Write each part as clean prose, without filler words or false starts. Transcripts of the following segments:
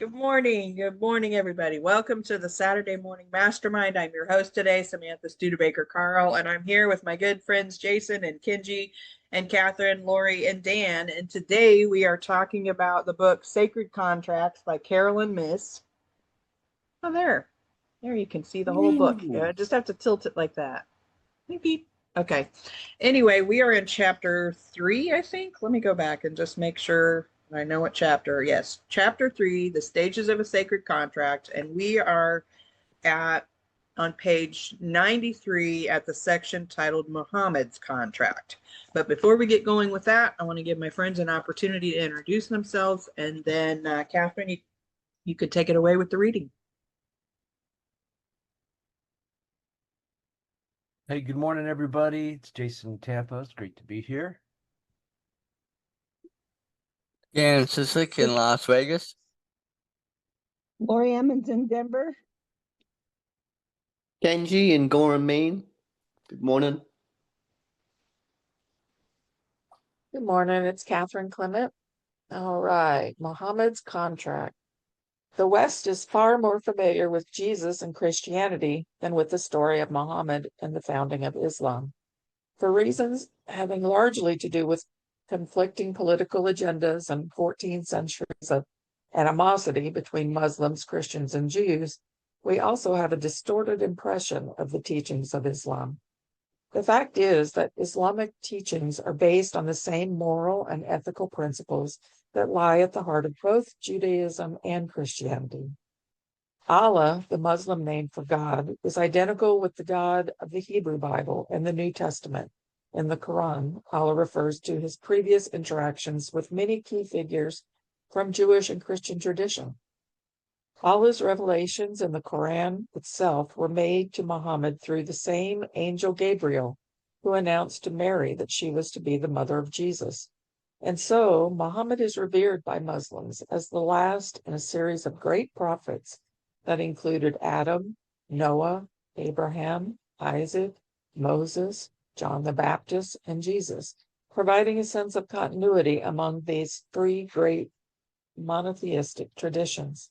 Good morning. Good morning, everybody. Welcome to the Saturday Morning Mastermind. I'm your host today, Samantha Studebaker Carl, and I'm here with my good friends Jason and Kenji and Catherine, Lori, and Dan. And today we are talking about the book Sacred Contracts by Caroline Myss. Oh, there you can see the whole book. I just have to tilt it like that. Beep, beep. Okay. Anyway, we are in chapter 3, I think. Let me go back and just make sure I know what chapter. Yes, chapter 3, the stages of a sacred contract. And we are on page 93 at the section titled Muhammad's Contract. But before we get going with that, I want to give my friends an opportunity to introduce themselves. And then, Catherine, you could take it away with the reading. Hey, good morning, everybody. It's Jason in Tampa. It's great to be here. Dan Sisek in Las Vegas. Lori Emmons in Denver. Kenji in Gorham, Maine. Good morning. Good morning, it's Catherine Clement. All right, Muhammad's Contract. The West is far more familiar with Jesus and Christianity than with the story of Muhammad and the founding of Islam. For reasons having largely to do with conflicting political agendas and 14 centuries of animosity between Muslims, Christians, and Jews, we also have a distorted impression of the teachings of Islam. The fact is that Islamic teachings are based on the same moral and ethical principles that lie at the heart of both Judaism and Christianity. Allah, the Muslim name for God, is identical with the God of the Hebrew Bible and the New Testament. In the Quran, Allah refers to his previous interactions with many key figures from Jewish and Christian tradition. Allah's revelations in the Quran itself were made to Muhammad through the same angel Gabriel, who announced to Mary that she was to be the mother of Jesus. And so Muhammad is revered by Muslims as the last in a series of great prophets that included Adam, Noah, Abraham, Isaac, Moses, John the Baptist, and Jesus, providing a sense of continuity among these three great monotheistic traditions.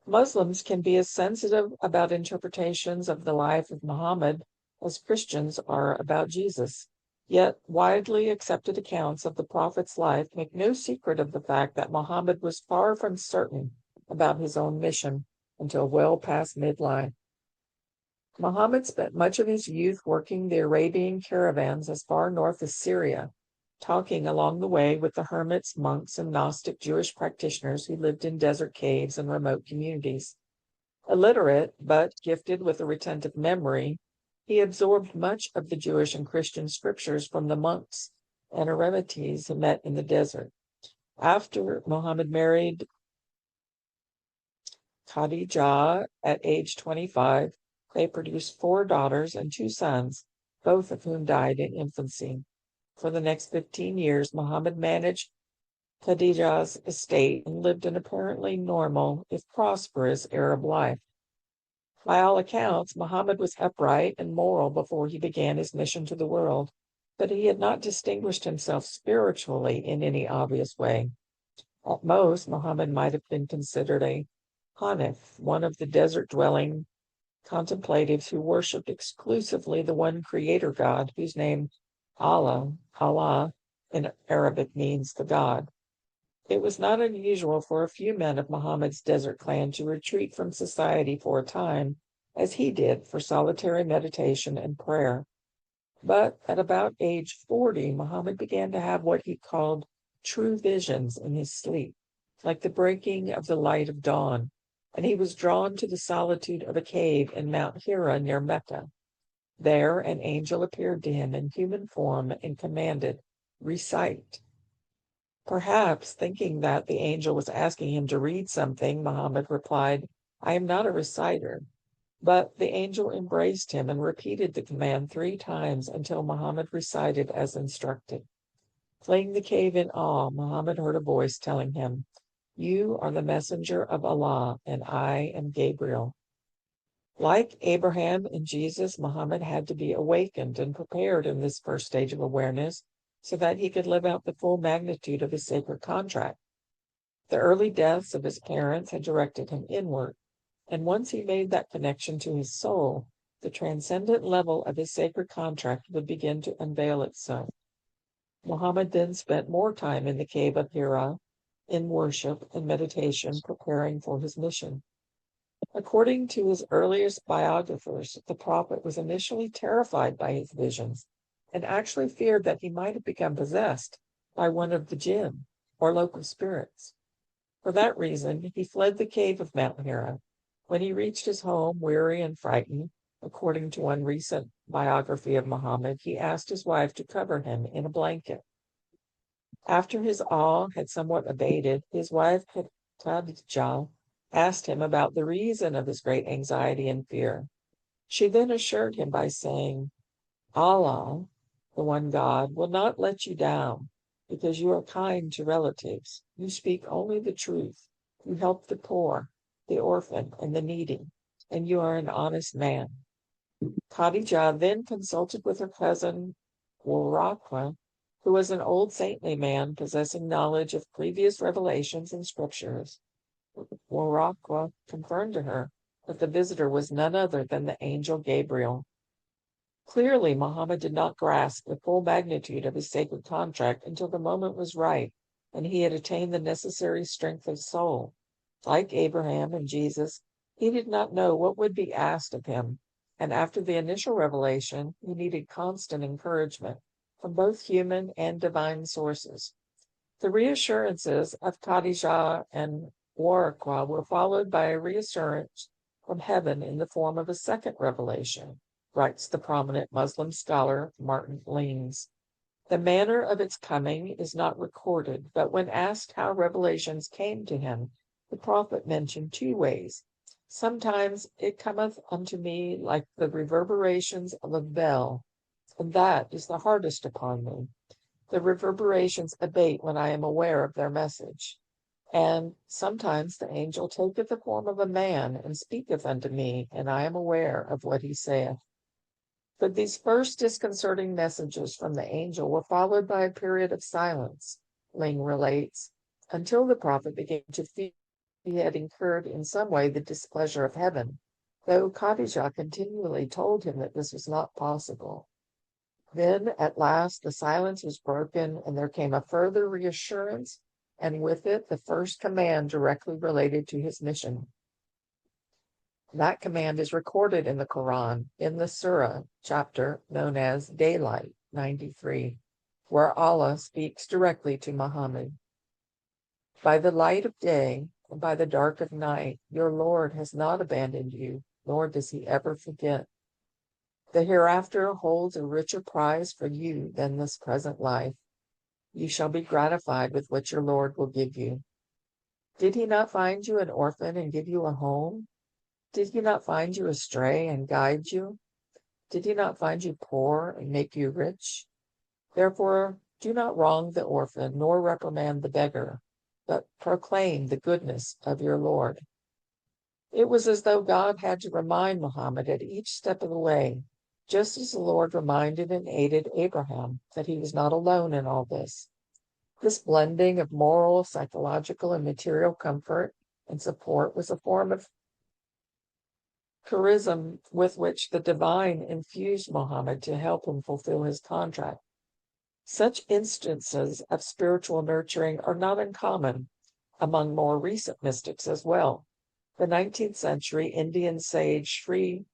Muslims can be as sensitive about interpretations of the life of Muhammad as Christians are about Jesus. Yet widely accepted accounts of the prophet's life make no secret of the fact that Muhammad was far from certain about his own mission until well past midlife. Muhammad spent much of his youth working the Arabian caravans as far north as Syria, talking along the way with the hermits, monks, and Gnostic Jewish practitioners who lived in desert caves and remote communities. Illiterate, but gifted with a retentive memory, he absorbed much of the Jewish and Christian scriptures from the monks and eremites he met in the desert. After Muhammad married Khadijah at age 25, they produced 4 daughters and 2 sons, both of whom died in infancy. For the next 15 years, Muhammad managed Khadijah's estate and lived an apparently normal, if prosperous, Arab life. By all accounts, Muhammad was upright and moral before he began his mission to the world, but he had not distinguished himself spiritually in any obvious way. At most, Muhammad might have been considered a Hanif, one of the desert-dwelling contemplatives who worshipped exclusively the one creator God, whose name Allah in Arabic means the God. It was not unusual for a few men of Muhammad's desert clan to retreat from society for a time, as he did for solitary meditation and prayer. But at about age 40, Muhammad began to have what he called true visions in his sleep, like the breaking of the light of dawn, and he was drawn to the solitude of a cave in Mount Hira near Mecca. There an angel appeared to him in human form and commanded, "Recite." Perhaps thinking that the angel was asking him to read something, Muhammad replied, "I am not a reciter." But the angel embraced him and repeated the command 3 times until Muhammad recited as instructed. Fleeing the cave in awe, Muhammad heard a voice telling him, "You are the messenger of Allah, and I am Gabriel." Like Abraham and Jesus, Muhammad had to be awakened and prepared in this first stage of awareness so that he could live out the full magnitude of his sacred contract. The early deaths of his parents had directed him inward, and once he made that connection to his soul, the transcendent level of his sacred contract would begin to unveil itself. Muhammad then spent more time in the cave of Hira, in worship and meditation, preparing for his mission. According to his earliest biographers, the prophet was initially terrified by his visions and actually feared that he might have become possessed by one of the jinn, or local spirits. For that reason, he fled the cave of Mount Hira. When he reached his home, weary and frightened, according to one recent biography of Muhammad, he asked his wife to cover him in a blanket. After his awe had somewhat abated, his wife Khadijah asked him about the reason of his great anxiety and fear. She then assured him by saying, Allah, the one God, will not let you down because you are kind to relatives. You speak only the truth. You help the poor, the orphan, and the needy, and you are an honest man. Khadijah then consulted with her cousin Waraqah, who was an old saintly man possessing knowledge of previous revelations and scriptures. Waraqah confirmed to her that the visitor was none other than the angel Gabriel. Clearly, Muhammad did not grasp the full magnitude of his sacred contract until the moment was right and he had attained the necessary strength of soul. Like Abraham and Jesus, he did not know what would be asked of him, and after the initial revelation, he needed constant encouragement from both human and divine sources. The reassurances of Khadijah and Waraqah were followed by a reassurance from heaven in the form of a second revelation, writes the prominent Muslim scholar Martin Lings. The manner of its coming is not recorded, but when asked how revelations came to him, the prophet mentioned two ways. Sometimes it cometh unto me like the reverberations of a bell, and that is the hardest upon me. The reverberations abate when I am aware of their message. And sometimes the angel taketh the form of a man and speaketh unto me, and I am aware of what he saith. But these first disconcerting messages from the angel were followed by a period of silence, Ling relates, until the prophet began to feel he had incurred in some way the displeasure of heaven, though Khadijah continually told him that this was not possible. Then, at last, the silence was broken, and there came a further reassurance, and with it the first command directly related to his mission. That command is recorded in the Quran, in the Surah chapter known as Daylight 93, where Allah speaks directly to Muhammad. By the light of day and by the dark of night, your Lord has not abandoned you, nor does he ever forget. The hereafter holds a richer prize for you than this present life. You shall be gratified with what your Lord will give you. Did he not find you an orphan and give you a home? Did he not find you astray and guide you? Did he not find you poor and make you rich? Therefore, do not wrong the orphan, nor reprimand the beggar, but proclaim the goodness of your Lord. It was as though God had to remind Muhammad at each step of the way, just as the Lord reminded and aided Abraham that he was not alone in all this. This blending of moral, psychological, and material comfort and support was a form of charism with which the divine infused Muhammad to help him fulfill his contract. Such instances of spiritual nurturing are not uncommon among more recent mystics as well. The 19th century Indian sage Sri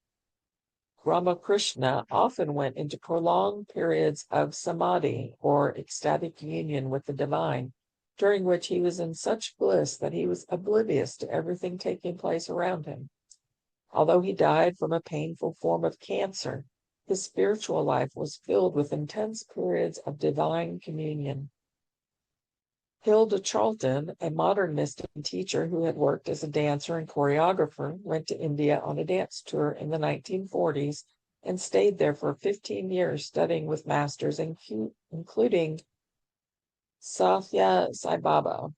Ramakrishna often went into prolonged periods of samadhi, or ecstatic union with the divine, during which he was in such bliss that he was oblivious to everything taking place around him. Although he died from a painful form of cancer, his spiritual life was filled with intense periods of divine communion. Hilda Charlton, a modern mystic teacher who had worked as a dancer and choreographer, went to India on a dance tour in the 1940s and stayed there for 15 years studying with masters including Sathya Sai Baba.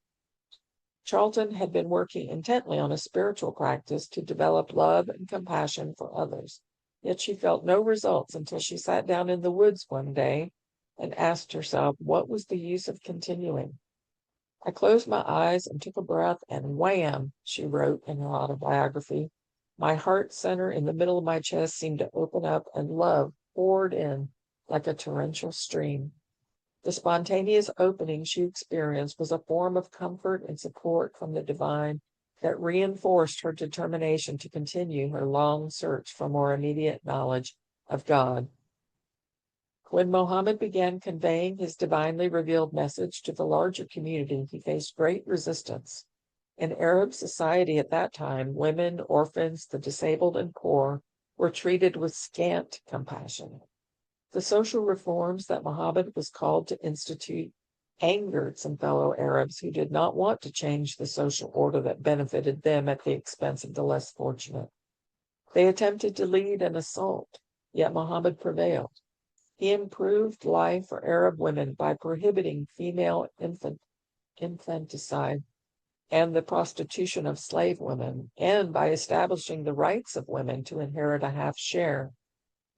Charlton had been working intently on a spiritual practice to develop love and compassion for others, yet she felt no results until she sat down in the woods one day and asked herself what was the use of continuing. I closed my eyes and took a breath, and wham, she wrote in her autobiography. My heart center in the middle of my chest seemed to open up, and love poured in like a torrential stream. The spontaneous opening she experienced was a form of comfort and support from the divine that reinforced her determination to continue her long search for more immediate knowledge of God. When Mohammed began conveying his divinely revealed message to the larger community, he faced great resistance. In Arab society at that time, women, orphans, the disabled, and poor were treated with scant compassion. The social reforms that Muhammad was called to institute angered some fellow Arabs who did not want to change the social order that benefited them at the expense of the less fortunate. They attempted to lead an assault, yet Muhammad prevailed. He improved life for Arab women by prohibiting female infanticide and the prostitution of slave women, and by establishing the rights of women to inherit a half share.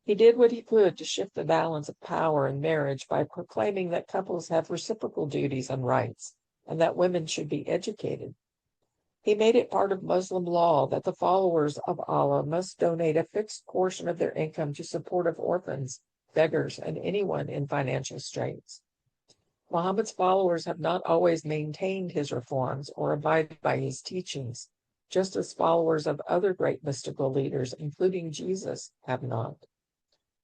He did what he could to shift the balance of power in marriage by proclaiming that couples have reciprocal duties and rights, and that women should be educated. He made it part of Muslim law that the followers of Allah must donate a fixed portion of their income to support of orphans, beggars, and anyone in financial straits. Muhammad's followers have not always maintained his reforms or abided by his teachings, just as followers of other great mystical leaders, including Jesus, have not.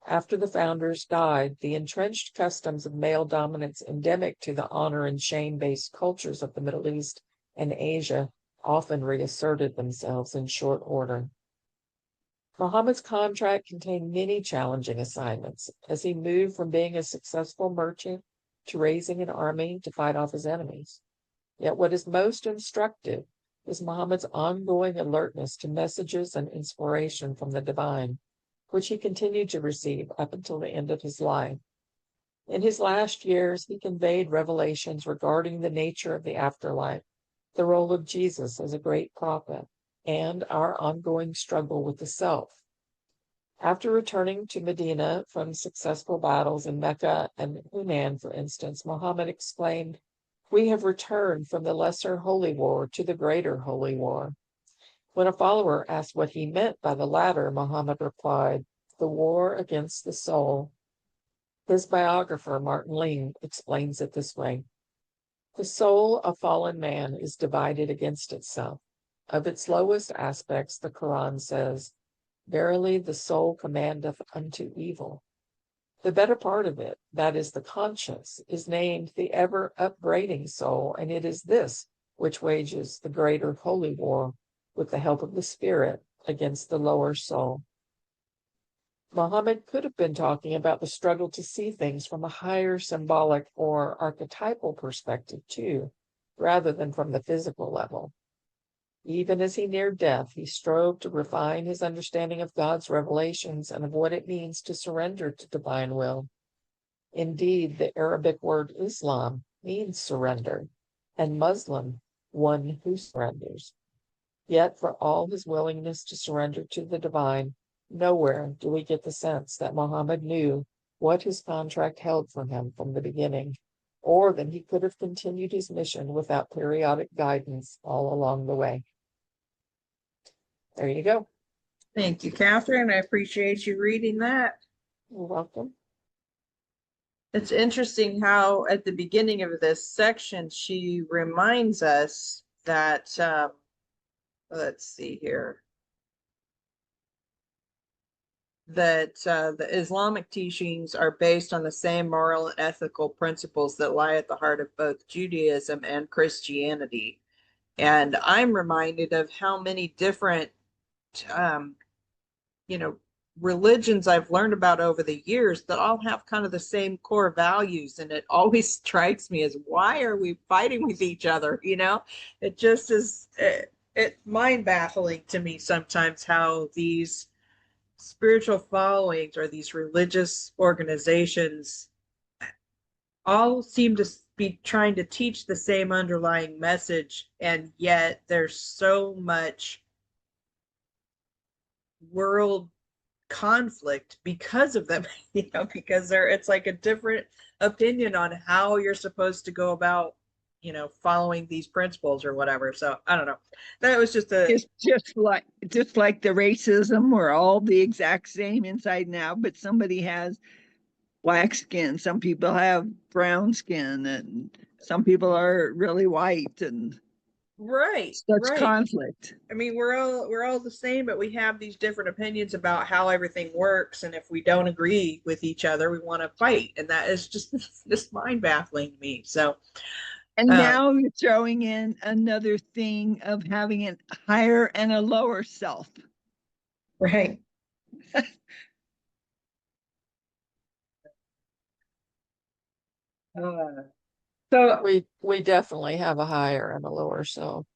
After the founders died, the entrenched customs of male dominance endemic to the honor and shame-based cultures of the Middle East and Asia often reasserted themselves in short order. Muhammad's contract contained many challenging assignments as he moved from being a successful merchant to raising an army to fight off his enemies. Yet what is most instructive is Muhammad's ongoing alertness to messages and inspiration from the divine, which he continued to receive up until the end of his life. In his last years, he conveyed revelations regarding the nature of the afterlife, the role of Jesus as a great prophet, and our ongoing struggle with the self. After returning to Medina from successful battles in Mecca and Hunan, for instance, Muhammad exclaimed, "We have returned from the lesser holy war to the greater holy war." When a follower asked what he meant by the latter, Muhammad replied, "The war against the soul." His biographer, Martin Ling, explains it this way: the soul of fallen man is divided against itself. Of its lowest aspects, the Quran says, "Verily the soul commandeth unto evil." The better part of it, that is the conscience, is named the ever upbraiding soul, and it is this which wages the greater holy war with the help of the Spirit against the lower soul. Muhammad could have been talking about the struggle to see things from a higher symbolic or archetypal perspective too, rather than from the physical level. Even as he neared death, he strove to refine his understanding of God's revelations and of what it means to surrender to divine will. Indeed, the Arabic word Islam means surrender, and Muslim, one who surrenders. Yet, for all his willingness to surrender to the divine, nowhere do we get the sense that Muhammad knew what his contract held for him from the beginning, or that he could have continued his mission without periodic guidance all along the way. There you go. Thank you, Catherine. I appreciate you reading that. You're welcome. It's interesting how at the beginning of this section, she reminds us that, let's see here, that the Islamic teachings are based on the same moral and ethical principles that lie at the heart of both Judaism and Christianity. And I'm reminded of how many different, um, religions I've learned about over the years that all have kind of the same core values. And it always strikes me as, why are we fighting with each other? It just is, it's mind baffling to me sometimes how these spiritual followings or these religious organizations all seem to be trying to teach the same underlying message, and yet there's so much world conflict because of them, because it's like a different opinion on how you're supposed to go about, following these principles or whatever. So I don't know. That was just a It's just like the racism, we're all the exact same inside and out, but somebody has black skin, some people have brown skin, and some people are really white, and right, such right. conflict. I mean, we're all the same, but we have these different opinions about how everything works, and if we don't agree with each other, we want to fight, and that is just mind baffling to me. So, And um, now you're throwing in another thing of having a higher and a lower self. right. Uh, so We definitely have a higher and a lower self.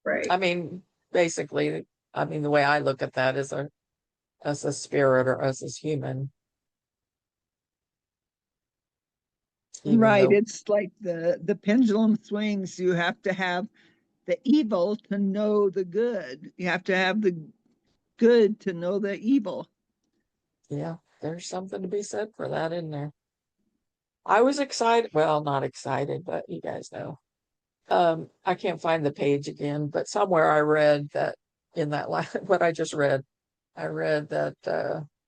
right. I mean, basically, the way I look at that is as a spirit or us as human, even Right. though, It's like the pendulum swings. You have to have the evil to know the good. You have to have the good to know the evil. yeah, there's something to be said for that, isn't there? I was excited. Well, not excited, but you guys know. I can't find the page again, but somewhere I read that in that what I just read, I read that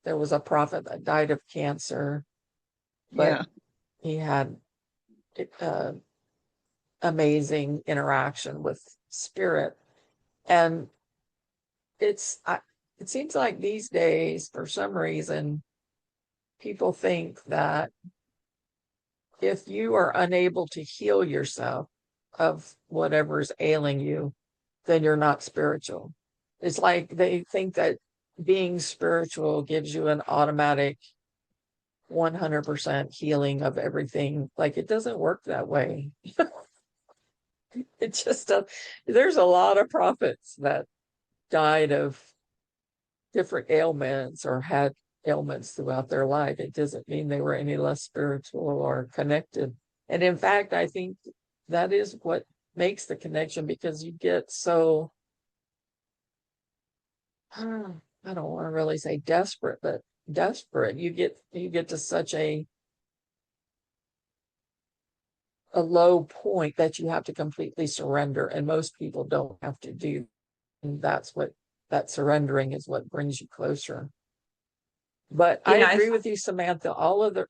there was a prophet that died of cancer, but Yeah. he had uh, amazing interaction with spirit, and it seems like these days, for some reason, people think that if you are unable to heal yourself of whatever is ailing you, then you're not spiritual. It's like they think that being spiritual gives you an automatic 100% healing of everything. Like, it doesn't work that way. It just there's a lot of prophets that died of different ailments or had ailments throughout their life. It doesn't mean they were any less spiritual or connected. And in fact, I think that is what makes the connection, because you get so, I don't want to really say desperate, but desperate. You get to such a low point that you have to completely surrender. And most people don't have to do. And that's what that surrendering is, what brings you closer. But I Yeah, agree with you, Samantha.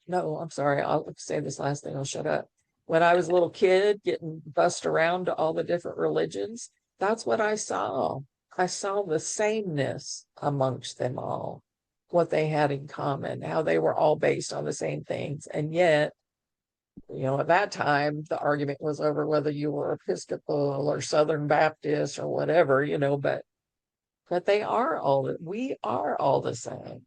No, I'm sorry. I'll say this last thing. I'll shut up. When I was a little kid getting bussed around to all the different religions, that's what I saw. I saw the sameness amongst them all, what they had in common, how they were all based on the same things. And yet, at that time, the argument was over whether you were Episcopal or Southern Baptist or whatever, but we are all the same.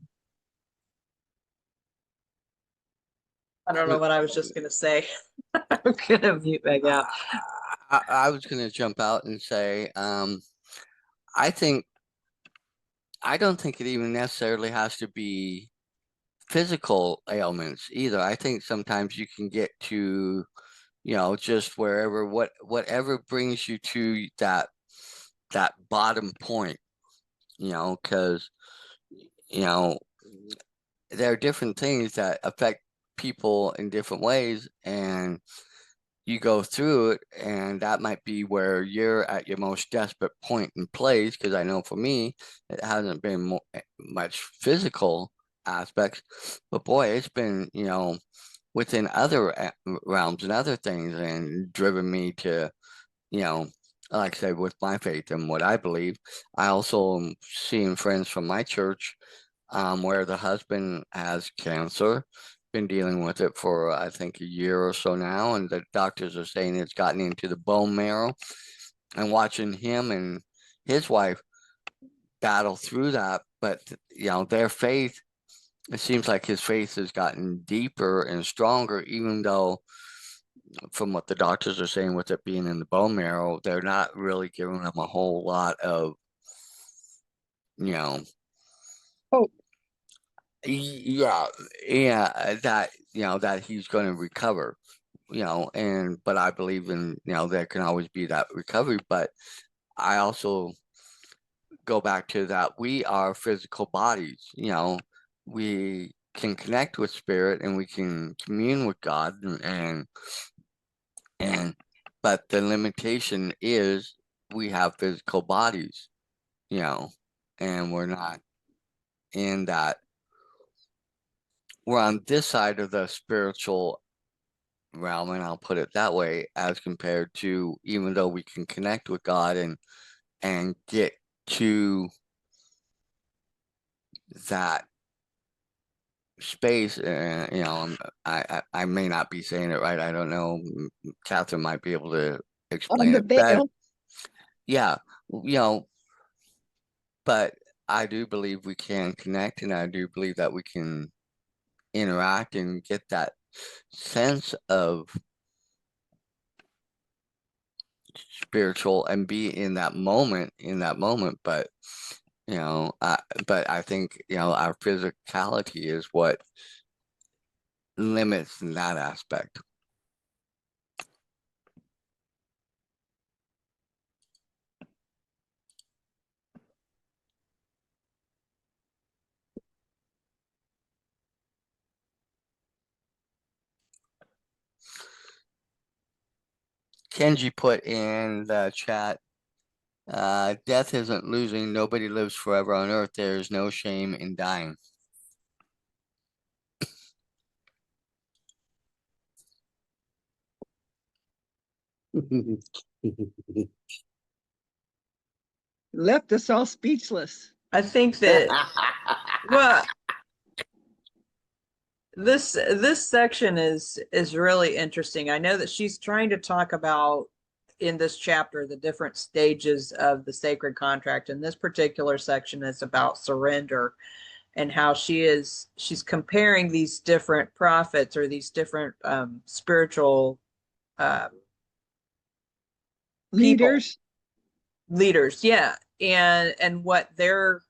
I don't know what I was just gonna say. I'm gonna mute back out. I was gonna jump out and say, I think I don't think it even necessarily has to be physical ailments either. I think sometimes you can get to, just whatever brings you to that bottom point, because you know there are different things that affect people in different ways, and you go through it, and that might be where you're at your most desperate point in place. Because I know for me, it hasn't been much physical aspects, but boy, it's been, within other realms and other things, and driven me to, you know, like I said, with my faith and what I believe. I also am seeing friends from my church, where the husband has cancer, been dealing with it for I think a year or so now, and the doctors are saying it's gotten into the bone marrow. And watching him and his wife battle through that, but their faith, it seems like his faith has gotten deeper and stronger, even though from what the doctors are saying with it being in the bone marrow, they're not really giving him a whole lot of, you know, Oh, yeah, yeah, that he's going to recover, but I believe in, there can always be that recovery, but I also go back to that we are physical bodies, we can connect with spirit and we can commune with God, and but the limitation is we have physical bodies, you know, and we're not in that. We're on this side of the spiritual realm, and I'll put it that way, as compared to, even though we can connect with God and get to that space, you know, I may not be saying it right. I don't know. Catherine might be able to On explain the it better. veil. Yeah, you know, but I do believe we can connect, and I do believe that we can interact and get that sense of spiritual and be in that moment, but but I think, our physicality is what limits in that aspect. Kenji put in the chat, death isn't losing. Nobody lives forever on earth. There is no shame in dying. Left us all speechless. I think that, well, this section is really interesting. I know that she's trying to talk about in this chapter the different stages of the sacred contract, and this particular section is about surrender and how she's comparing these different prophets or these different spiritual uh, Leaders. leaders, yeah, and what their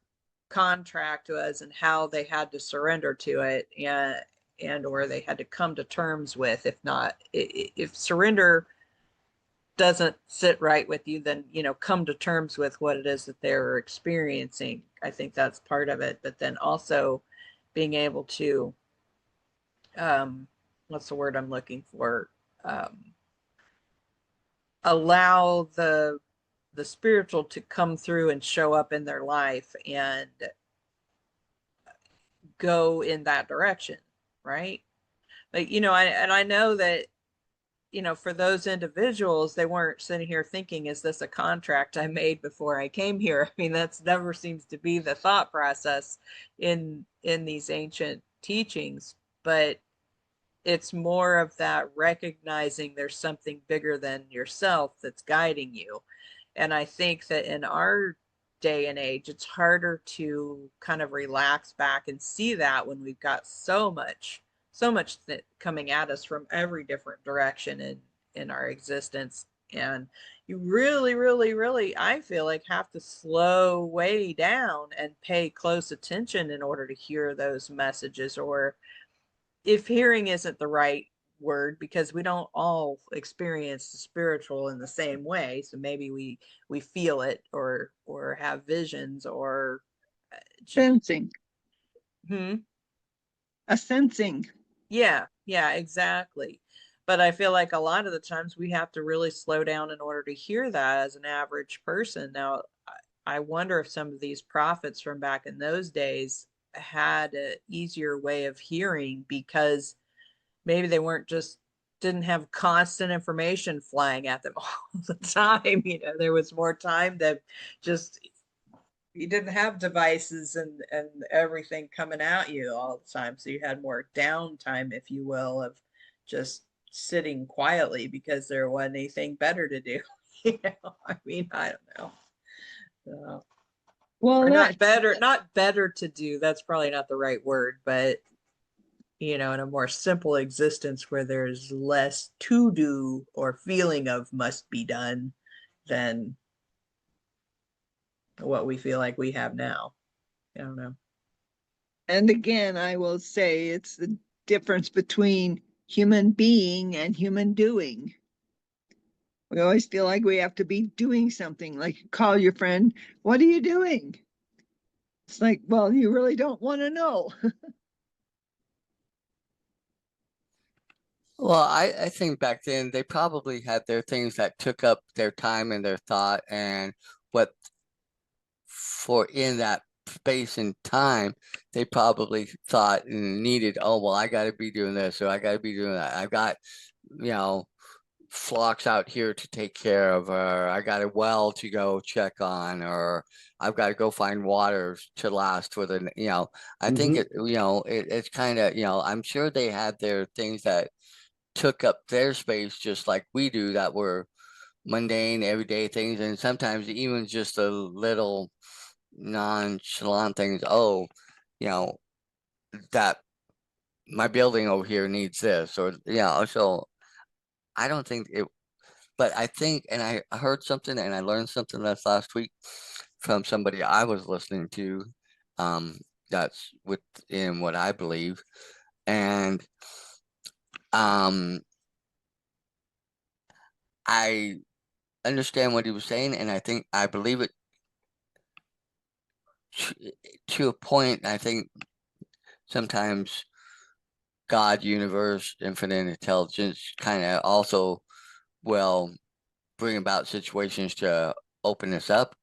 contract was and how they had to surrender to it, and or they had to come to terms with. If not, if surrender doesn't sit right with you, then come to terms with what it is that they're experiencing. I think that's part of it, but then also being able to what's the word I'm looking for, allow the spiritual to come through and show up in their life and go in that direction, right? But I know that for those individuals, they weren't sitting here thinking, is this a contract I made before I came here? I mean, that's never seems to be the thought process in these ancient teachings, but it's more of that recognizing there's something bigger than yourself that's guiding you. And I think that in our day and age, it's harder to kind of relax back and see that when we've got so much coming at us from every different direction in our existence. And you really, really, really, I feel like, have to slow way down and pay close attention in order to hear those messages. Or if hearing isn't the right word, because we don't all experience the spiritual in the same way, so maybe we feel it or have visions or Sensing. hmm A sensing. yeah, exactly. But I feel like a lot of the times we have to really slow down in order to hear that as an average person. Now, I wonder if some of these prophets from back in those days had an easier way of hearing, because maybe they weren't just didn't have constant information flying at them all the time. There was more time that just you didn't have devices and everything coming at you all the time, so you had more downtime, if you will, of just sitting quietly because there wasn't anything better to do. I mean, I don't know. Well, Or not better to do, that's probably not the right word, but in a more simple existence where there's less to do or feeling of must be done than what we feel like we have now. I don't know. and again, I will say it's the difference between human being and human doing. We always feel like we have to be doing something, like call your friend, what are you doing? It's like, well, you really don't want to know. Well, I think back then they probably had their things that took up their time and their thought, and what for in that space and time they probably thought and needed, oh well, I got to be doing this or I got to be doing that. I've got, you know, flocks out here to take care of, or I got a well to go check on, or I've got to go find water to last for the, I think it's kind of, I'm sure they had their things that took up their space just like we do, that were mundane everyday things, and sometimes even just a little nonchalant things. Oh, you know, that my building over here needs this, or so I don't think it, but I think, and I heard something and I learned something last week from somebody I was listening to, um, that's within what I believe. And I understand what he was saying, and I believe it to a point. I think sometimes God, universe, infinite intelligence kind of also will bring about situations to open us up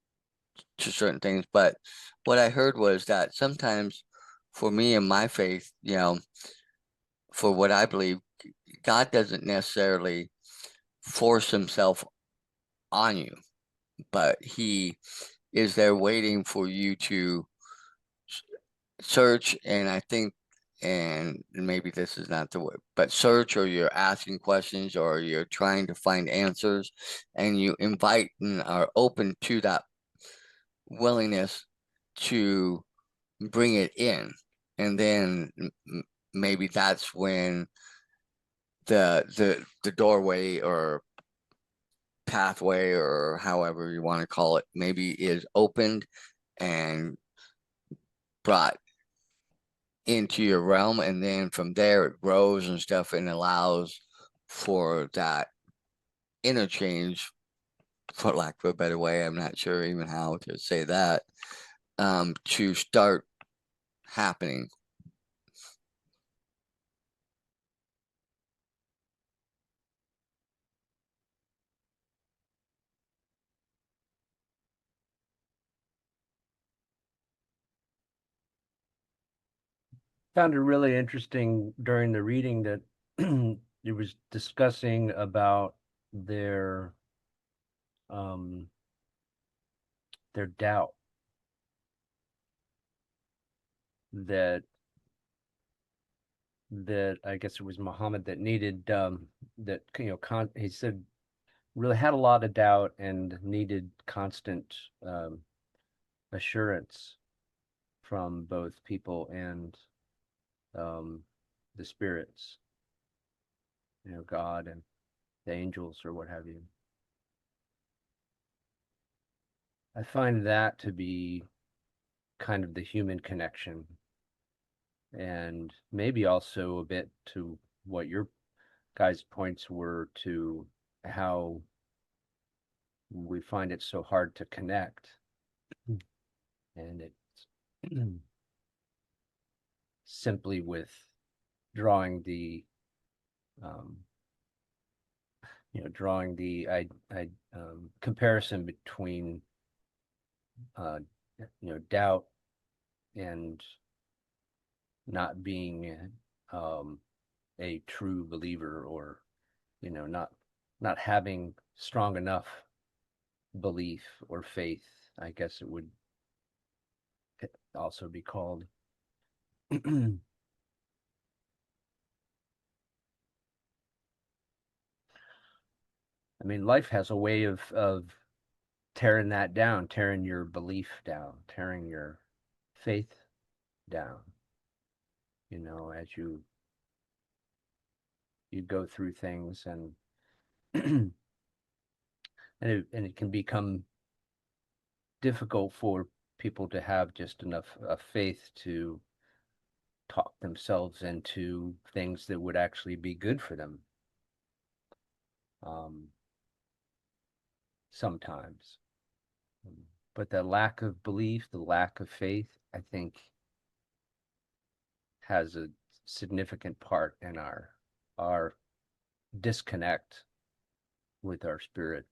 to certain things. But what I heard was that sometimes for me and my faith, for what I believe, God doesn't necessarily force himself on you, but he is there waiting for you to search. And I think, and maybe this is not the word, but search, or you're asking questions, or you're trying to find answers, and you invite and are open to that willingness to bring it in. And then maybe that's when the doorway or pathway, or however you want to call it, maybe is opened and brought into your realm, and then from there it grows and stuff and allows for that interchange, for lack of a better way. I'm not sure even how to say that, to start happening. Found it really interesting during the reading that it was discussing about um their doubt, that I guess it was Muhammad that needed that he said really had a lot of doubt and needed constant assurance from both people and the spirits, God and the angels or what have you. I find that to be kind of the human connection, and maybe also a bit to what your guys' points were to how we find it so hard to connect. And it's simply with drawing the comparison between doubt and not being a true believer, or not having strong enough belief or faith, I guess it would also be called. I mean, life has a way of tearing that down, tearing your belief down, tearing your faith down, as you go through things, and and it can become difficult for people to have just enough faith to talk themselves into things that would actually be good for them. Sometimes. But the lack of belief, the lack of faith, I think has a significant part in our disconnect with our spirit,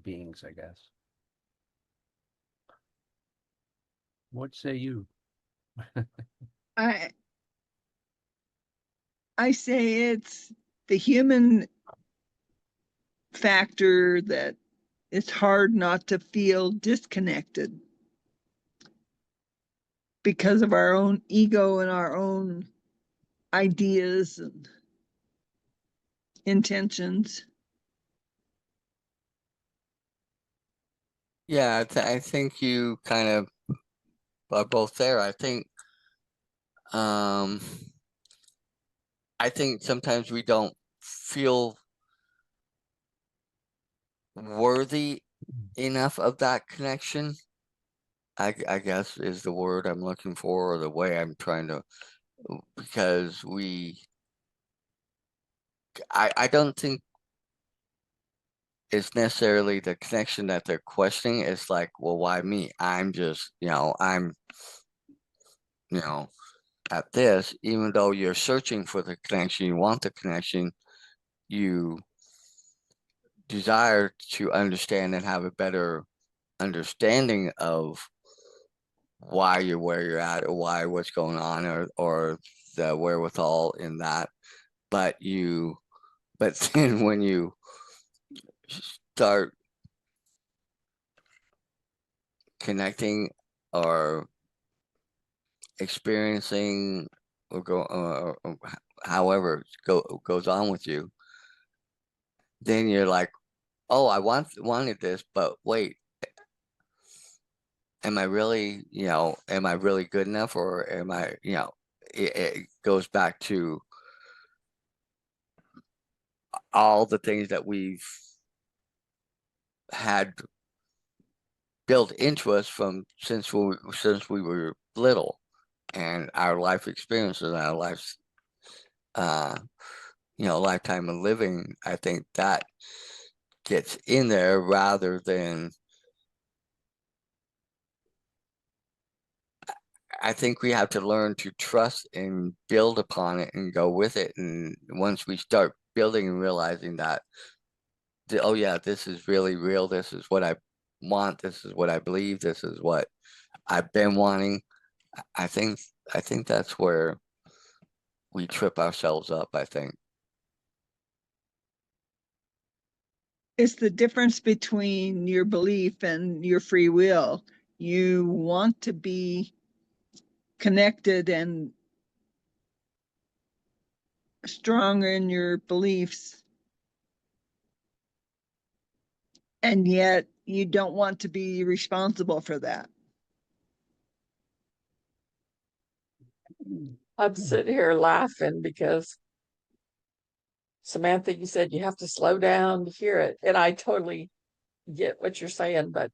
beings, I guess. What say you? I say it's the human factor that it's hard not to feel disconnected because of our own ego and our own ideas and intentions. Yeah, I think you kind of are both there. I think sometimes we don't feel worthy enough of that connection. I guess is the word I'm looking for, or the way I'm trying to, because I don't think it's necessarily the connection that they're questioning. It's like, well, why me? I'm just, I'm, at this, even though you're searching for the connection, you want the connection, you desire to understand and have a better understanding of why you're where you're at, or why what's going on, or the wherewithal in that. But then when you start connecting or experiencing or however goes on with you, then you're like, oh, I wanted this, but wait, am I really good enough, or am I, it goes back to all the things that we've had built into us since we were little, and our life experiences, our lives, lifetime of living. I think that gets in there, rather than, I think we have to learn to trust and build upon it and go with it. And once we start building and realizing that, oh yeah, this is really real. This is what I want. This is what I believe. This is what I've been wanting. I think that's where we trip ourselves up, I think. It's the difference between your belief and your free will. You want to be connected and stronger in your beliefs, and yet you don't want to be responsible for that. I'm sitting here laughing because Samantha, you said you have to slow down to hear it. And I totally get what you're saying, but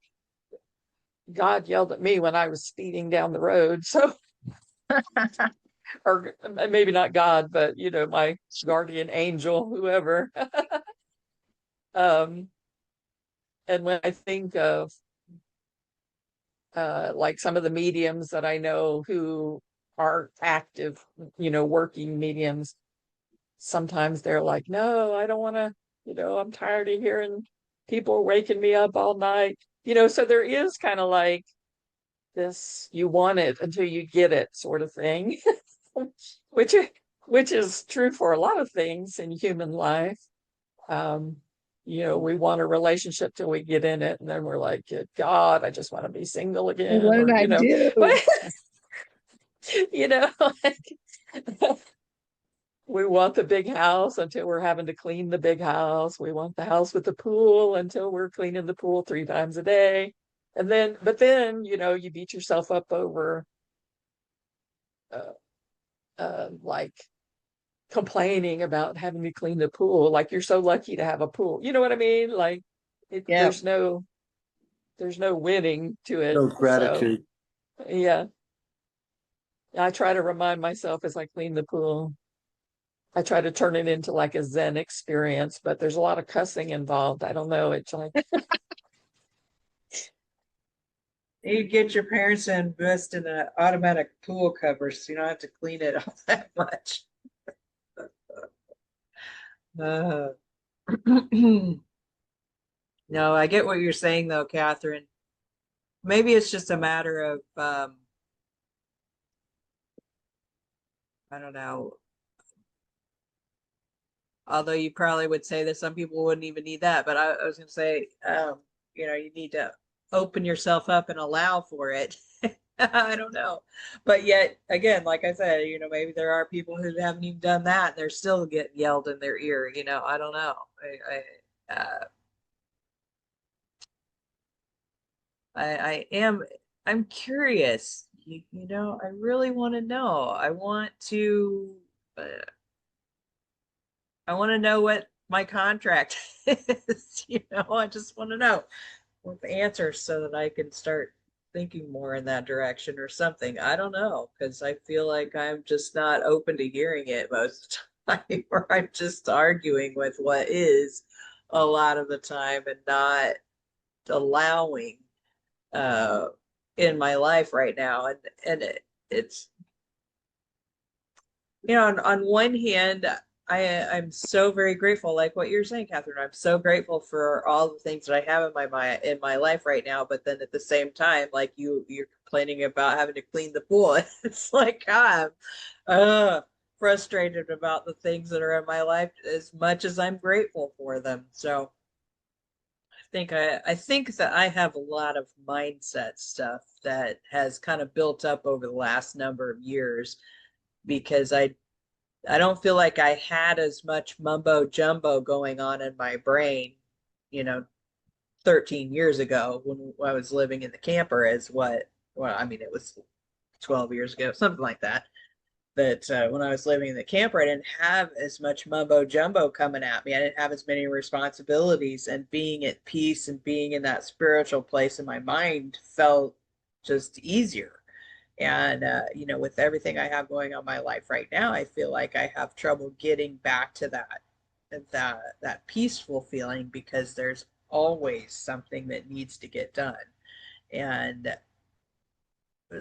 God yelled at me when I was speeding down the road. So, or maybe not God, but my guardian angel, whoever. And when I think of like some of the mediums that I know who are active, working mediums, sometimes they're like, no, I don't want to, I'm tired of hearing people waking me up all night. So there is kind of like this, you want it until you get it sort of thing, which is true for a lot of things in human life. We want a relationship till we get in it, and then we're like, good God, I just want to be single again. What did Or, I do? like, we want the big house until we're having to clean the big house. We want the house with the pool until we're cleaning the pool 3 times a day. But then, you beat yourself up over like complaining about having to clean the pool. Like you're so lucky to have a pool. You know what I mean? Like Yeah. there's no winning to it. No gratitude. So, yeah. I try to remind myself as I clean the pool. I try to turn it into like a Zen experience, but there's a lot of cussing involved. I don't know. It's like You get your parents to invest in an automatic pool cover so you don't have to clean it all that much. Uh, no, I get what you're saying though, Catherine. Maybe it's just a matter of I don't know. Although you probably would say that some people wouldn't even need that, but I was going to say, you need to open yourself up and allow for it. I don't know, but yet again, like I said, maybe there are people who haven't even done that and they're still getting yelled in their ear. I don't know. I am. I'm curious. I really want to know. Uh, I want to know what my contract is. I just want to know what the answers so that I can start thinking more in that direction or something. I don't know, because I feel like I'm just not open to hearing it most of the time, or I'm just arguing with what is a lot of the time and not allowing uh in my life right now. And it's on one hand, I'm so very grateful, like what you're saying, Catherine. I'm so grateful for all the things that I have in my life right now. But then at the same time, like you're complaining about having to clean the pool. It's like I'm frustrated about the things that are in my life as much as I'm grateful for them. So I think that I have a lot of mindset stuff that has kind of built up over the last number of years because I don't feel like I had as much mumbo jumbo going on in my brain, you know, 13 years ago when I was living in the camper as I mean, it was 12 years ago, something like that. That when I was living in the camper, I didn't have as much mumbo jumbo coming at me. I didn't have as many responsibilities, and being at peace and being in that spiritual place in my mind felt just easier. And with everything I have going on in my life right now, I feel like I have trouble getting back to that peaceful feeling because there's always something that needs to get done. And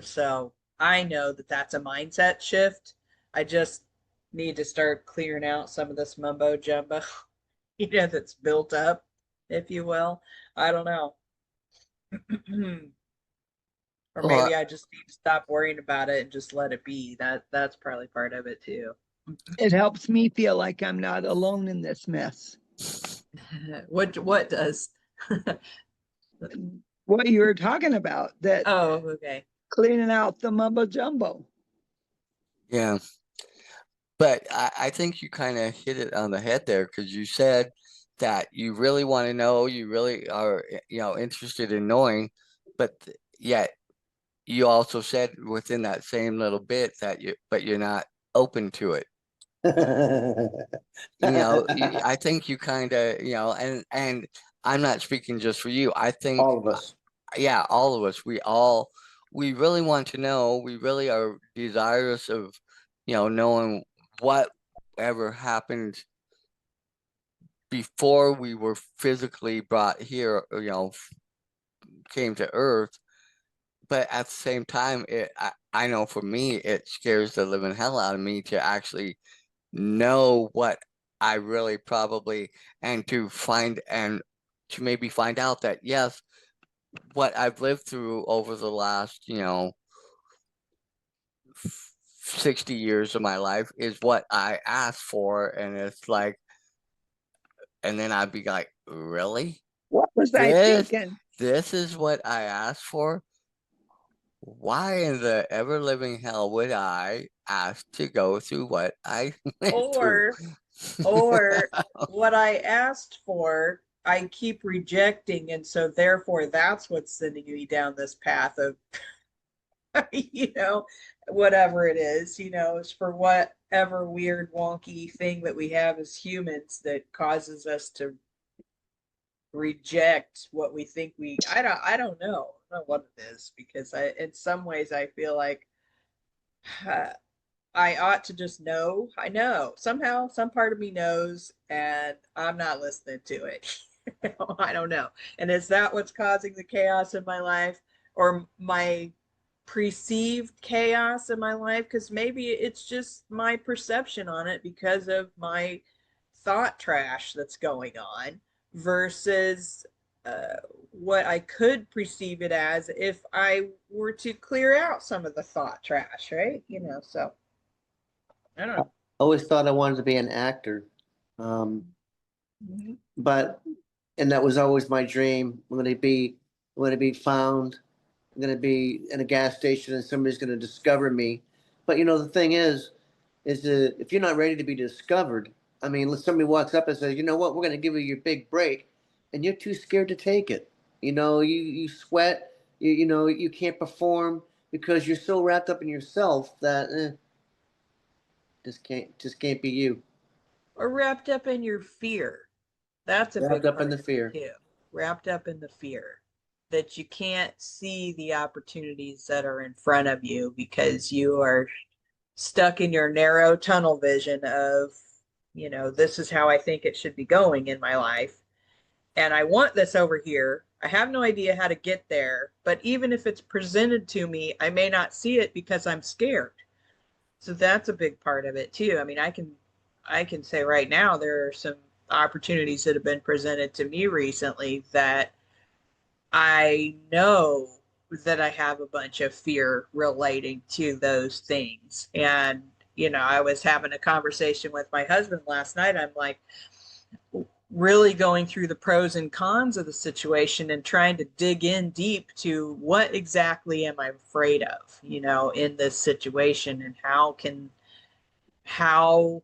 so I know that that's a mindset shift. I just need to start clearing out some of this mumbo jumbo, that's built up, if you will. I don't know. Or Well, maybe I just need to stop worrying about it and just let it be. That's probably part of it too. It helps me feel like I'm not alone in this mess. What does? What you were talking about, that Oh, okay. cleaning out the mumbo jumbo. yeah. But I think you kind of hit it on the head there because you said that you really want to know, you really are, interested in knowing, but yet you also said within that same little bit that but you're not open to it. I think you kind of, and I'm not speaking just for you. I think All of us. yeah, all of us, we really want to know, we really are desirous of, knowing whatever happened before we were physically brought here, came to Earth. But at the same time, I know for me, it scares the living hell out of me to actually know what I really probably, and to maybe find out that, yes, what I've lived through over the last, 60 years of my life is what I asked for. And it's like, and then I'd be like, really? What was I This, thinking? this is what I asked for? Why in the ever living hell would I ask to go through what I went through? Or what I asked for, I keep rejecting, and so therefore that's what's sending me down this path of whatever it is, it's for whatever weird wonky thing that we have as humans that causes us to reject what we think I don't know. I don't know what it is, because in some ways I feel like I ought to just know. I know somehow some part of me knows, and I'm not listening to it. I don't know. And is that what's causing the chaos in my life, or my perceived chaos in my life? Because maybe it's just my perception on it because of my thought trash that's going on versus what I could perceive it as if I were to clear out some of the thought trash, right? So I don't know. Always thought I wanted to be an actor. Um, Mhm. but and that was always my dream. I'm gonna be found. I'm gonna be in a gas station and somebody's gonna discover me. But the thing is that if you're not ready to be discovered, I mean, if somebody walks up and says, you know what, we're gonna give you your big break, and you're too scared to take it. You sweat. You can't perform because you're so wrapped up in yourself that just can't be you. Or wrapped up in your fear. That's a Wrapped big up in part the of it fear. too. Wrapped up in the fear that you can't see the opportunities that are in front of you because you are stuck in your narrow tunnel vision of, this is how I think it should be going in my life. And I want this over here. I have no idea how to get there. But even if it's presented to me, I may not see it because I'm scared. So that's a big part of it too. I mean, I can say right now there are some opportunities that have been presented to me recently that I know that I have a bunch of fear relating to those things. And, I was having a conversation with my husband last night. I'm like, really going through the pros and cons of the situation and trying to dig in deep to what exactly am I afraid of, in this situation, and how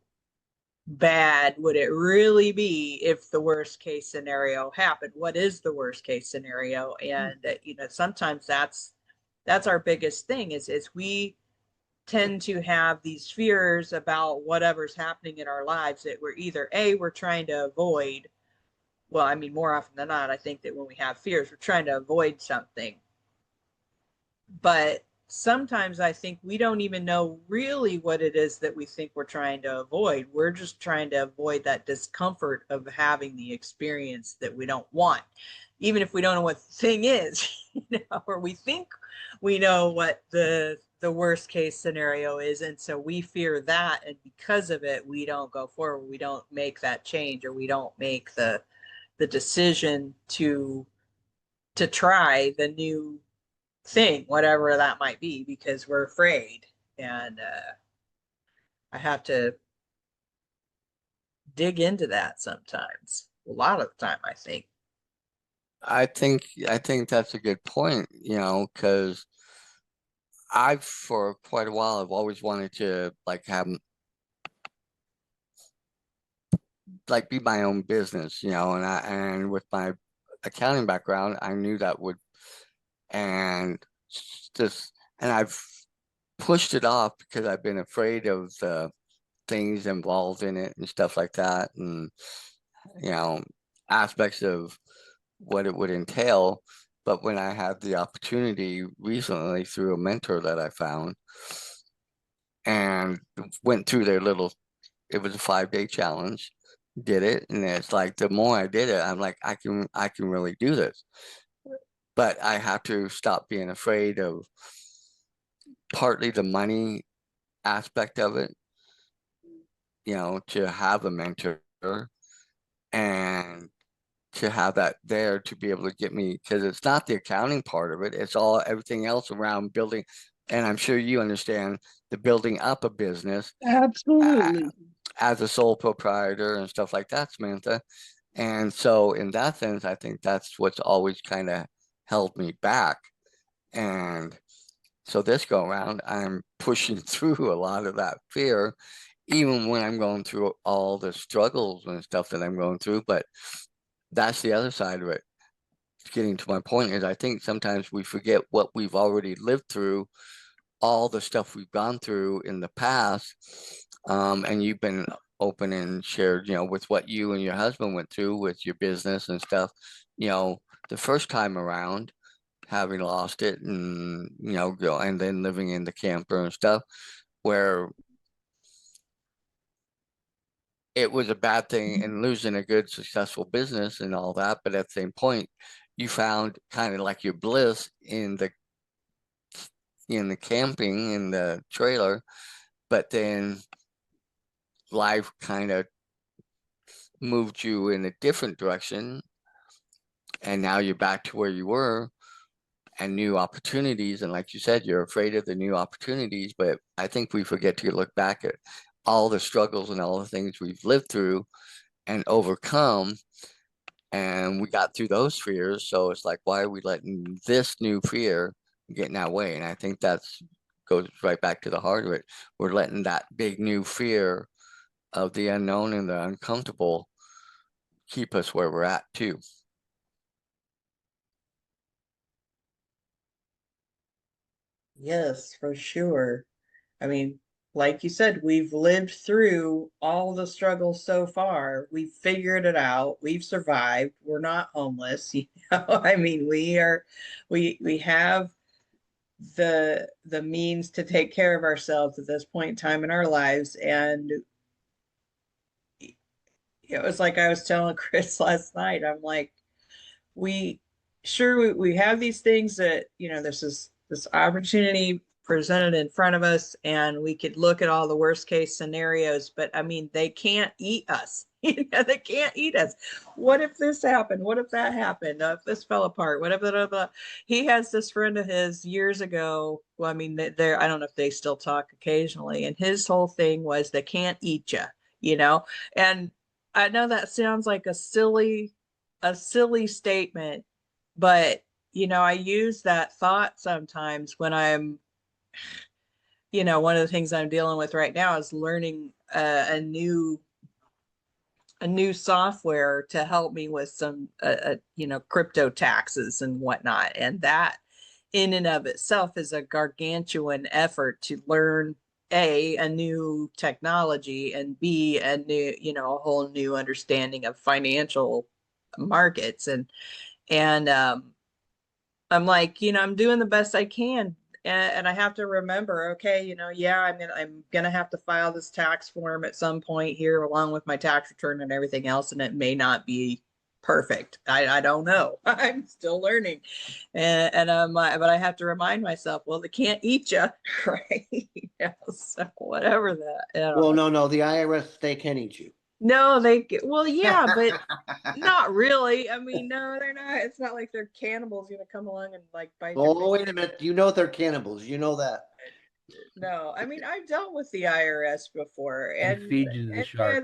bad would it really be if the worst case scenario happened? What is the worst case scenario? And sometimes that's our biggest thing is we tend to have these fears about whatever's happening in our lives that we're trying to avoid. Well, I mean, more often than not, I think that when we have fears, we're trying to avoid something. But sometimes I think we don't even know really what it is that we think we're trying to avoid. We're just trying to avoid that discomfort of having the experience that we don't want, even if we don't know what the thing is, or we think we know what the worst case scenario is, and so we fear that, and because of it, we don't go forward. We don't make that change, or we don't make the decision to try the new thing, whatever that might be, because we're afraid. And I have to dig into that sometimes. A lot of the time, I think. I think that's a good point, because I've for quite a while I've always wanted to be my own business, and with my accounting background, I knew that would and just and I've pushed it off because I've been afraid of the things involved in it and stuff like that, and you know aspects of what it would entail. But when I had the opportunity recently through a mentor that I found and went through it was a 5-day challenge, did it, and it's like the more I did it, I'm like, I can really do this. But I have to stop being afraid of partly the money aspect of it, to have a mentor and to have that there to be able to get me, because it's not the accounting part of it, it's all everything else around building. And I'm sure you understand the building up a business Absolutely. as a sole proprietor and stuff like that, Samantha. And so in that sense, I think that's what's always kind of held me back. And so this go around, I'm pushing through a lot of that fear, even when I'm going through all the struggles and stuff that I'm going through. But that's the other side of it. Getting to my point is I think sometimes we forget what we've already lived through, all the stuff we've gone through in the past. And you've been open and shared, with what you and your husband went through with your business and stuff, the first time around, having lost it and, and then living in the camper and stuff, where it was a bad thing and losing a good, successful business and all that. But at the same point, you found kind of like your bliss in the camping in the trailer, but then life kind of moved you in a different direction, and now you're back to where you were, and new opportunities. And like you said, you're afraid of the new opportunities, but I think we forget to look back at all the struggles and all the things we've lived through and overcome. And we got through those fears. So it's like, why are we letting this new fear get in our way? And I think that's goes right back to the heart of it. We're letting that big new fear of the unknown and the uncomfortable keep us where we're at too. Yes, for sure. I mean, like you said, we've lived through all the struggles so far. We've figured it out. We've survived. We're not homeless, you know. I mean, we have the means to take care of ourselves at this point in time in our lives. And it was like I was telling Chris last night. I'm like, we we have these things that, you know, this opportunity presented in front of us, and we could look at all the worst case scenarios, but I mean, they can't eat us. You know, they can't eat us. What if this happened? What if that happened? If this fell apart? What if he has this friend of his years ago. Well, I mean, they're, I don't know if they still talk occasionally, and his whole thing was they can't eat you, you know. And I know that sounds like a silly statement, but you know, I use that thought sometimes when I'm, you know, one of the things I'm dealing with right now is learning a new software to help me with some you know, crypto taxes and whatnot, and that in and of itself is a gargantuan effort to learn a new technology, and b a new, you know, a whole new understanding of financial markets. And I'm like, you know, I'm doing the best I can. And I have to remember, okay, you know, yeah, I'm gonna have to file this tax form at some point here, along with my tax return and everything else, and it may not be perfect. I don't know. I'm still learning, and but I have to remind myself, well, they can't eat you, right? Yeah, so whatever that. I don't Well, know. no, the IRS, they can eat you. No, well, yeah, but not really. I mean, no, they're not. It's not like they're cannibals gonna come along and like bite your Oh, finger. wait a minute. You know they're cannibals. You know that. No, I mean, I've dealt with the IRS before, And feed you to the and yeah, shark.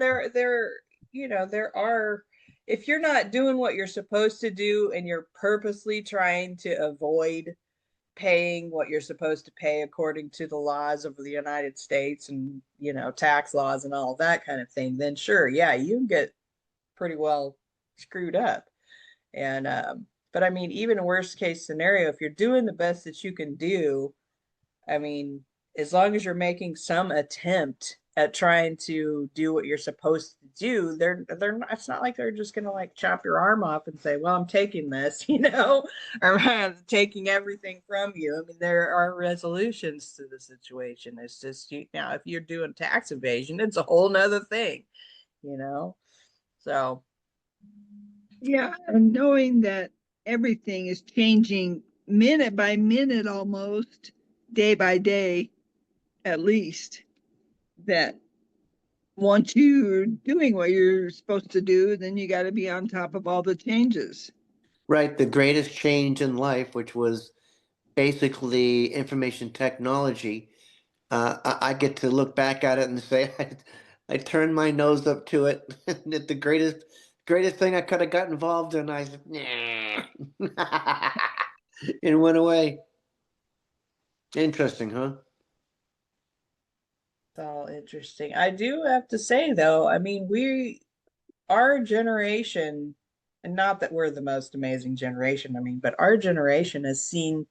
you know, there are, if you're not doing what you're supposed to do and you're purposely trying to avoid paying what you're supposed to pay according to the laws of the United States, and, you know, tax laws and all that kind of thing, then sure, yeah, you can get pretty well screwed up. And but I mean, even a worst case scenario, if you're doing the best that you can do, I mean, as long as you're making some attempt at trying to do what you're supposed to do, they're not, it's not like they're just gonna like chop your arm off and say, well, I'm taking this, you know, or I'm taking everything from you. I mean, there are resolutions to the situation. It's just, you now, if you're doing tax evasion, it's a whole nother thing, you know. So Yeah, and knowing that everything is changing minute by minute, almost day by day, at least, that once you're doing what you're supposed to do, then you got to be on top of all the changes. Right. The greatest change in life, which was basically information technology. I get to look back at it and say I turned my nose up to it. The greatest thing I could have got involved in. I said, nah. It went away. Interesting, huh? it's all interesting. I do have to say though, I mean, our generation, and not that we're the most amazing generation, I mean, but our generation has seen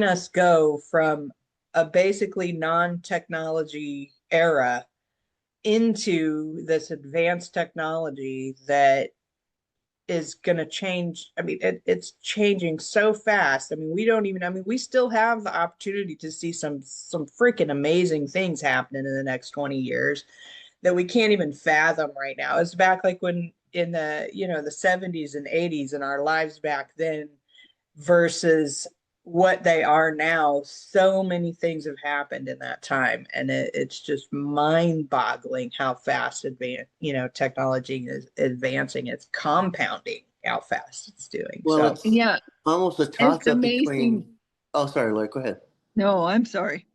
us go from a basically non-technology era into this advanced technology that is going to change. I mean, it's changing so fast. I mean, we don't even, I mean, we still have the opportunity to see some freaking amazing things happening in the next 20 years that we can't even fathom right now. It's back like when in the, you know, the 70s and 80s, and our lives back then versus what they are now, so many things have happened in that time, and it's just mind-boggling how fast technology is advancing. It's compounding how fast it's doing. Well, So it's Yeah, almost a it's toss-up amazing. between. Oh, sorry, Lloyd, go ahead. No, I'm sorry.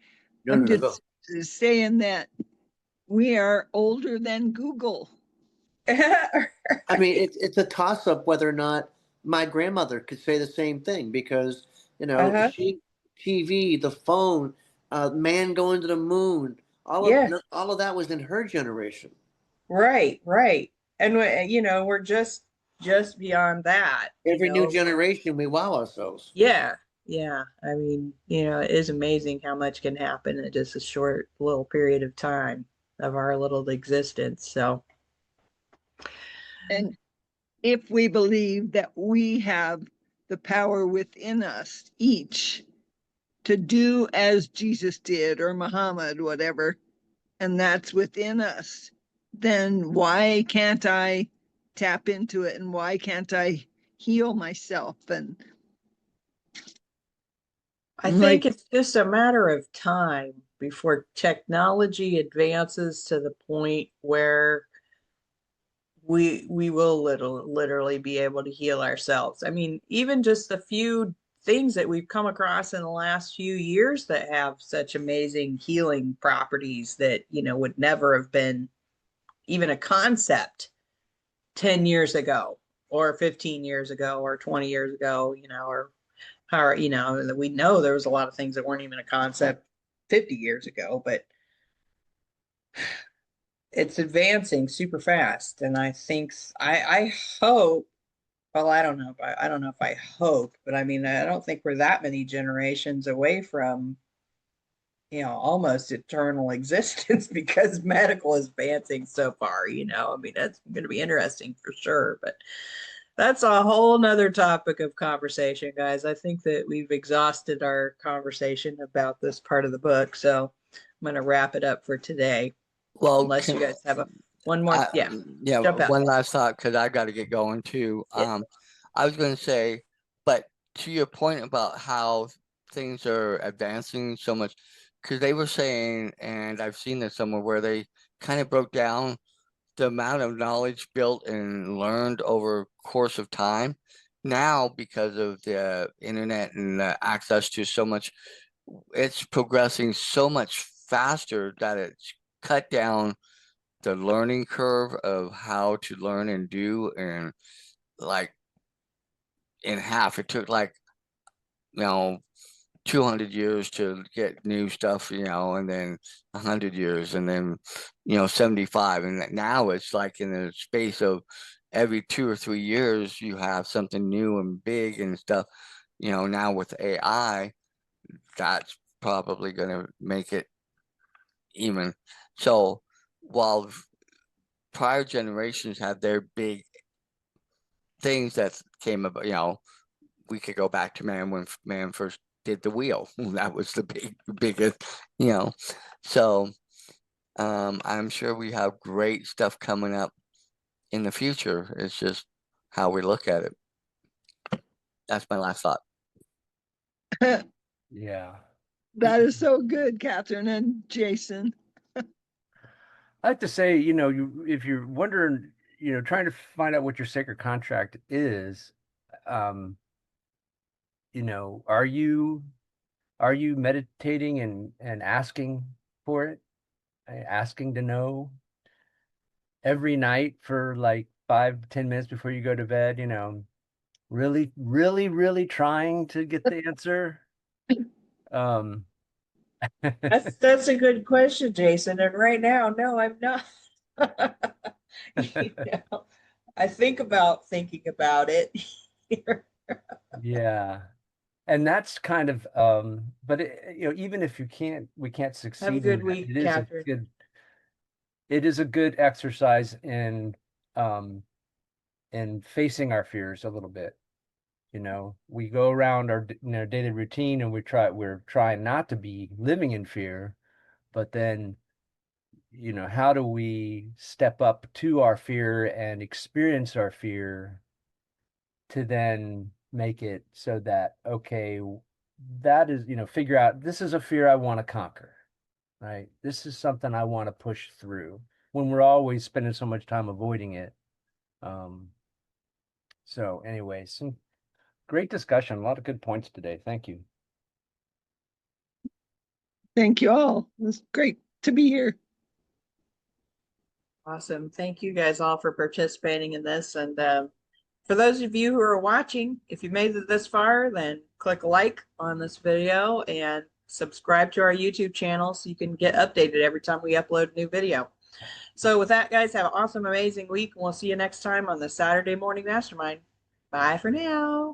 No, I'm no, no, go. just saying that we are older than Google. I mean, it's a toss-up whether or not my grandmother could say the same thing because, uh-huh. she, TV, the phone, man going to the moon, Yeah, all of that was in her generation. right. And we're just beyond that, Every new generation, we wow ourselves. Yeah, yeah. I mean, it is amazing how much can happen in just a short little period of time of our little existence. So, And if we believe that we have the power within us each to do as Jesus did or Muhammad, whatever, and that's within us, then why can't I tap into it, and why can't I heal myself? And I like, think it's just a matter of time before technology advances to the point where we will literally be able to heal ourselves. I mean, even just the few things that we've come across in the last few years that have such amazing healing properties that, would never have been even a concept 10 years ago or 15 years ago or 20 years ago, or how, we know there was a lot of things that weren't even a concept 50 years ago, but it's advancing super fast. And I think, I hope, well, I don't know if I hope, but I mean, I don't think we're that many generations away from, almost eternal existence because medical is advancing so far, I mean, that's going to be interesting for sure, but that's a whole nother topic of conversation, guys. I think that we've exhausted our conversation about this part of the book, so I'm going to wrap it up for today, Well, unless you guys have one more. Yeah, yeah, jump out. one last thought because I got to get going too. Yeah. I was going to say, but to your point about how things are advancing so much, because they were saying, and I've seen this somewhere where they kind of broke down the amount of knowledge built and learned over course of time. Now, because of the internet and the access to so much, it's progressing so much faster that it's cut down the learning curve of how to learn and do, and like in half. It took like, you know, 200 years to get new stuff, and then 100 years, and then 75, and now it's like in the space of every 2 or 3 years you have something new and big and stuff. Now with AI, that's probably going to make it even. So while prior generations had their big things that came about, we could go back to man when man first did the wheel. That was the biggest, So I'm sure we have great stuff coming up in the future. It's just how we look at it. That's my last thought. Yeah. that is so good, Catherine and Jason. I like to say, if you're wondering, trying to find out what your sacred contract is, um, are you meditating and asking for it, asking to know every night for like 5 to 10 minutes before you go to bed, really, really, really trying to get the answer? Um, That's a good question, Jason. And right now, no, I'm not. You know, I think about thinking about it. yeah. And that's kind of, but even if we can't Have a succeed in good that, week, Catherine. it is a good exercise um, in facing our fears a little bit. We go around our daily routine and we're trying not to be living in fear, but then, how do we step up to our fear and experience our fear to then make it so that, okay, that is, figure out this is a fear I want to conquer, right? This is something I want to push through when we're always spending so much time avoiding it. So anyway, some great discussion, a lot of good points today. Thank you. Thank you all. It was great to be here. Awesome. Thank you guys all for participating in this. And for those of you who are watching, if you made it this far, then click like on this video and subscribe to our YouTube channel so you can get updated every time we upload a new video. So with that, guys, have an awesome, amazing week. And we'll see you next time on the Saturday Morning Mastermind. Bye for now.